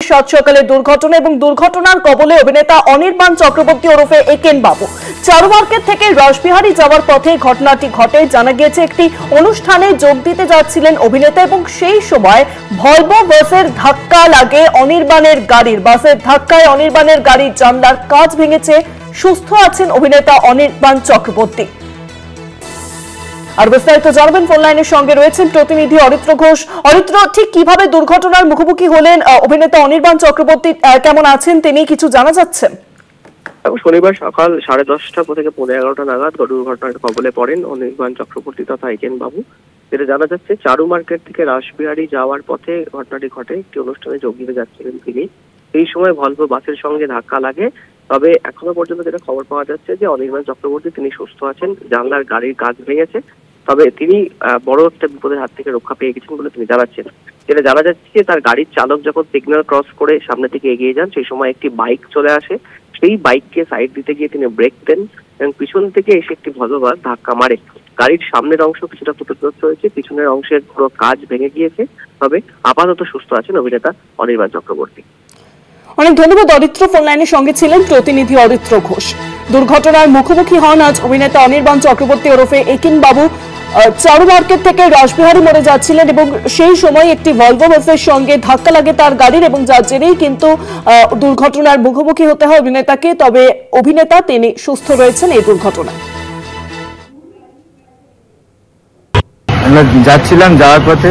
সাত সকালে দুর্ঘটনা এবং দুর্ঘটনার কবলে অভিনেতা অনির্বাণ চক্রবর্তী ওরফে একেন বাবু চারু মার্কেট থেকে রাসবিহারী যাওয়ার পথে ঘটনাটি ঘটে। জানা গিয়েছে একটি অনুষ্ঠানে যোগ দিতে যাচ্ছিলেন অভিনেতা এবং সেই সময় ভলভো বাসের ধাক্কা লাগে অনির্বাণের গাড়ির। বাসের ধাক্কায় অনির্বাণের গাড়ির জানলার কাঁচ ভেঙেছে। সুস্থ আছেন অভিনেতা অনির্বাণ চক্রবর্তী। আর বিস্তারিত জানবেন ফোন লাইনের সঙ্গে রয়েছেন প্রতিনিধি অরিত্র ঘোষ। অরিত্র, ঠিক কিভাবে দুর্ঘটনার মুখোমুখি হলেন অভিনেতা অনির্বাণ চক্রবর্তী, কেমন আছেন তিনি, কিছু জানা যাচ্ছে? শনিবার সকাল 10:30 থেকে 11:30 নাগাদ দুর্ঘটনার কবলে পড়েন অনির্বাণ চক্রবর্তী তথা একেন বাবু। যেটা জানা যাচ্ছে, চারু মার্কেট থেকে রাসবিহারী যাওয়ার পথে ঘটনাটি ঘটে। একটি অনুষ্ঠানে যোগ দিতে যাচ্ছিলেন তিনি। এই সময় ভলভো বাসের সঙ্গে ধাক্কা লাগে। তবে এখনো পর্যন্ত যেটা খবর পাওয়া যাচ্ছে যে অনির্বাণ চক্রবর্তী তিনি সুস্থ আছেন। জানলার গাড়ির কাঁচ ভেঙেছে, তবে তিনি বড় একটা বিপদের হাত থেকে রক্ষা পেয়ে গেছেন বলে তিনি জানাচ্ছেন। যেটা জানা যাচ্ছে যে তার গাড়ির চালক যখন সিগন্যাল ক্রস করে সামনে থেকে এগিয়ে যান, সেই সময় একটি বাইক চলে আসে। সেই বাইককে সাইড দিতে গিয়ে তিনি ব্রেক দেন এবং পিছন থেকে এসে একটি ভলভো বাস ধাক্কা মারে। গাড়ির সামনের অংশ কিছুটা ক্ষতিগ্রস্ত হয়েছে, পিছনের অংশের পুরো কাঁচ ভেঙে গিয়েছে। তবে আপাতত সুস্থ আছেন অভিনেতা অনির্বাণ চক্রবর্তী। অনেক ধন্যবাদ অরিত্র। ফোন লাইনের সঙ্গে ছিলেন প্রতিনিধি অরিত্র ঘোষ। দুর্ঘটনার মুখোমুখি হন আজ অভিনেতা অনির্বাণ চক্রবর্তী ওরফে একেন বাবু। চারু মার্কেট থেকে রাসবিহারী মোড়ে যাচ্ছিলেন এবং সেই সময় একটি ভলভো বাসের সঙ্গে ধাক্কা লাগে তার গাড়ির, এবং যার জেরেই কিন্তু দুর্ঘটনার মুখোমুখি হতে হয় অভিনেতাকে। তবে অভিনেতা তিনি সুস্থ রয়েছেন এই দুর্ঘটনায়। আমরা যাচ্ছিলাম, যাওয়ার পথে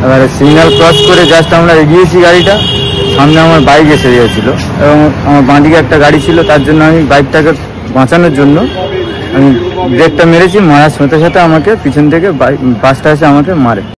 এবার সিগন্যাল ক্রস করে জাস্ট আমরা এগিয়েছি গাড়িটা, সামনে আমার বাইক এসে গিয়েছিল এবং আমার বাঁদিকে একটা গাড়ি ছিল। তার জন্য আমি বাইকটাকে বাঁচানোর জন্য আমি ব্রেকটা মেরেছি। মারার সাথে সাথে আমাকে পিছন থেকে বাসটা এসে আমাকে মারে।